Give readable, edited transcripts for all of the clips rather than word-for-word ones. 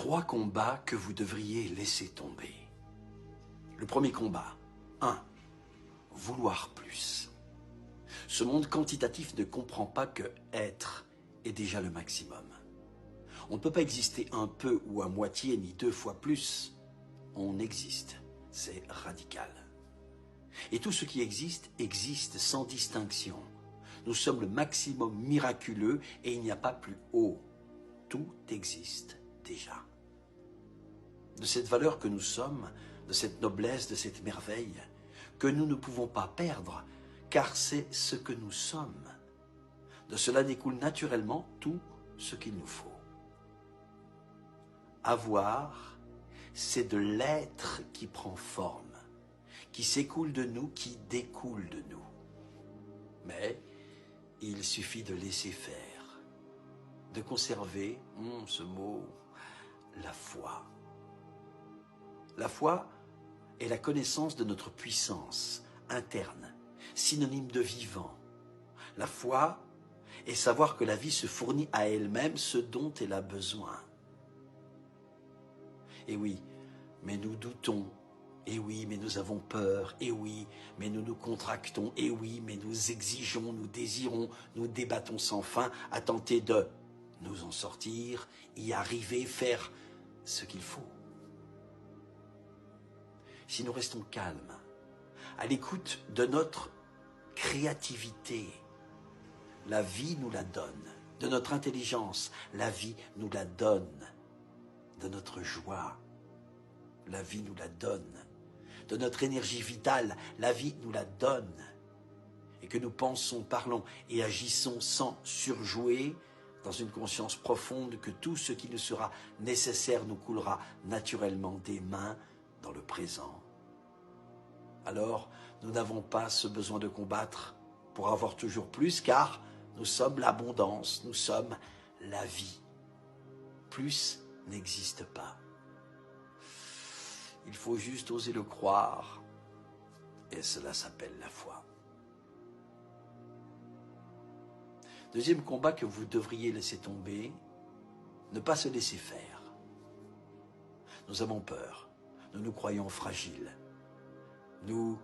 3 combats que vous devriez laisser tomber. Le premier combat, 1. Vouloir plus. Ce monde quantitatif ne comprend pas que être est déjà le maximum. On ne peut pas exister un peu ou à moitié, ni 2 fois plus. On existe. C'est radical. Et tout ce qui existe, existe sans distinction. Nous sommes le maximum miraculeux et il n'y a pas plus haut. Tout existe déjà. De cette valeur que nous sommes, de cette noblesse, de cette merveille, que nous ne pouvons pas perdre, car c'est ce que nous sommes. De cela découle naturellement tout ce qu'il nous faut. Avoir, c'est de l'être qui prend forme, qui s'écoule de nous, qui découle de nous. Mais il suffit de laisser faire, de conserver, ce mot, la foi. La foi est la connaissance de notre puissance interne, synonyme de vivant. La foi est savoir que la vie se fournit à elle-même ce dont elle a besoin. Et oui, mais nous doutons. Et oui, mais nous avons peur. Et oui, mais nous nous contractons. Et oui, mais nous exigeons, nous désirons, nous débattons sans fin à tenter de nous en sortir, y arriver, faire ce qu'il faut. Si nous restons calmes, à l'écoute de notre créativité, la vie nous la donne. De notre intelligence, la vie nous la donne. De notre joie, la vie nous la donne. De notre énergie vitale, la vie nous la donne. Et que nous pensons, parlons et agissons sans surjouer, dans une conscience profonde que tout ce qui nous sera nécessaire nous coulera naturellement des mains dans le présent. Alors, nous n'avons pas ce besoin de combattre pour avoir toujours plus, car nous sommes l'abondance, nous sommes la vie. Plus n'existe pas. Il faut juste oser le croire, et cela s'appelle la foi. Deuxième combat que vous devriez laisser tomber, ne pas se laisser faire. Nous avons peur, nous nous croyons fragiles. Nous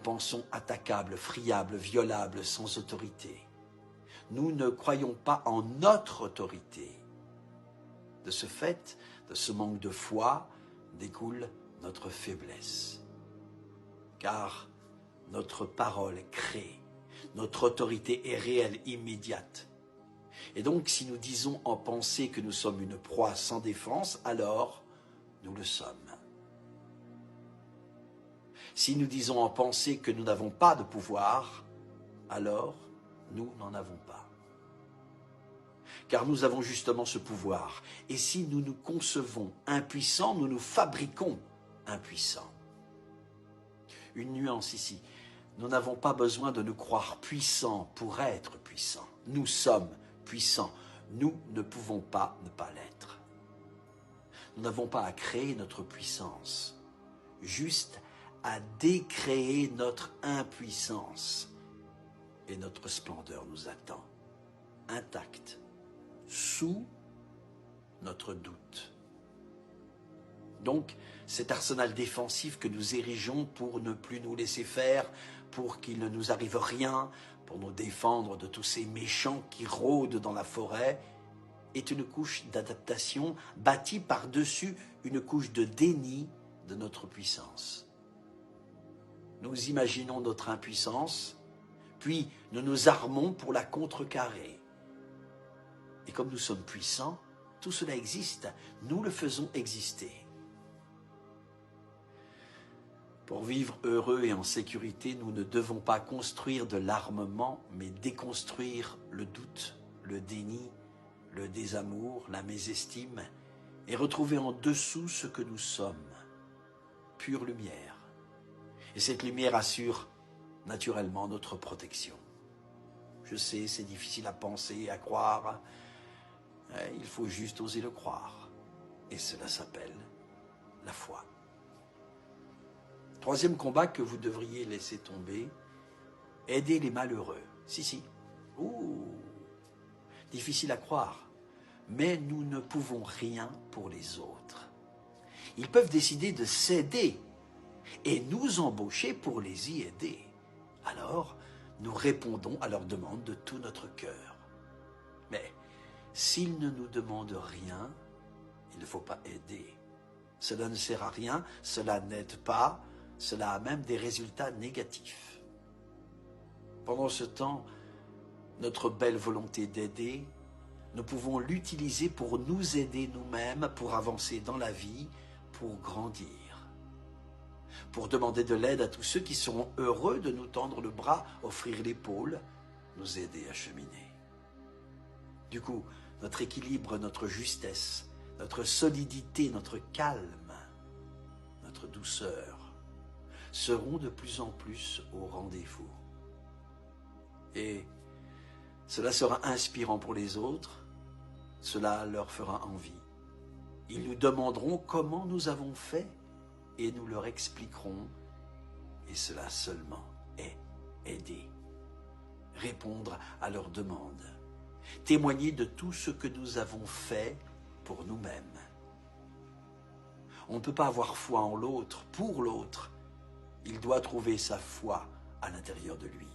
pensons attaquables, friables, violables, sans autorité. Nous ne croyons pas en notre autorité. De ce fait, de ce manque de foi, découle notre faiblesse. Car notre parole crée, notre autorité est réelle, immédiate. Et donc, si nous disons en pensée que nous sommes une proie sans défense, alors nous le sommes. Si nous disons en pensée que nous n'avons pas de pouvoir, alors nous n'en avons pas. Car nous avons justement ce pouvoir. Et si nous nous concevons impuissants, nous nous fabriquons impuissants. Une nuance ici. Nous n'avons pas besoin de nous croire puissants pour être puissants. Nous sommes puissants. Nous ne pouvons pas ne pas l'être. Nous n'avons pas à créer notre puissance, juste à décréer notre impuissance. Et notre splendeur nous attend, intacte, sous notre doute. Donc, cet arsenal défensif que nous érigeons pour ne plus nous laisser faire, pour qu'il ne nous arrive rien, pour nous défendre de tous ces méchants qui rôdent dans la forêt, est une couche d'adaptation bâtie par-dessus une couche de déni de notre puissance. Nous imaginons notre impuissance, puis nous nous armons pour la contrecarrer. Et comme nous sommes puissants, tout cela existe, nous le faisons exister. Pour vivre heureux et en sécurité, nous ne devons pas construire de l'armement, mais déconstruire le doute, le déni, le désamour, la mésestime, et retrouver en dessous ce que nous sommes, pure lumière. Et cette lumière assure naturellement notre protection. Je sais, c'est difficile à penser, à croire, il faut juste oser le croire. Et cela s'appelle la foi. Troisième combat que vous devriez laisser tomber, aider les malheureux. Si. Difficile à croire, mais nous ne pouvons rien pour les autres. Ils peuvent décider de s'aider et nous embaucher pour les y aider. Alors, nous répondons à leurs demandes de tout notre cœur. Mais s'ils ne nous demandent rien, il ne faut pas aider. Cela ne sert à rien, cela n'aide pas, cela a même des résultats négatifs. Pendant ce temps, notre belle volonté d'aider, nous pouvons l'utiliser pour nous aider nous-mêmes, pour avancer dans la vie, pour grandir. Pour demander de l'aide à tous ceux qui seront heureux de nous tendre le bras, offrir l'épaule, nous aider à cheminer. Du coup, notre équilibre, notre justesse, notre solidité, notre calme, notre douceur seront de plus en plus au rendez-vous. Et cela sera inspirant pour les autres, cela leur fera envie. Ils nous demanderont comment nous avons fait et nous leur expliquerons, et cela seulement est aider, répondre à leurs demandes, témoigner de tout ce que nous avons fait pour nous-mêmes. On ne peut pas avoir foi en l'autre, pour l'autre. Il doit trouver sa foi à l'intérieur de lui.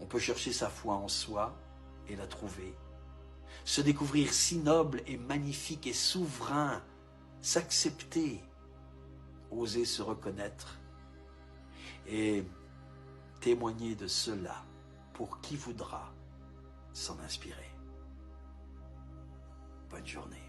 On peut chercher sa foi en soi et la trouver. Se découvrir si noble et magnifique et souverain, s'accepter, oser se reconnaître et témoigner de cela pour qui voudra s'en inspirer. Bonne journée.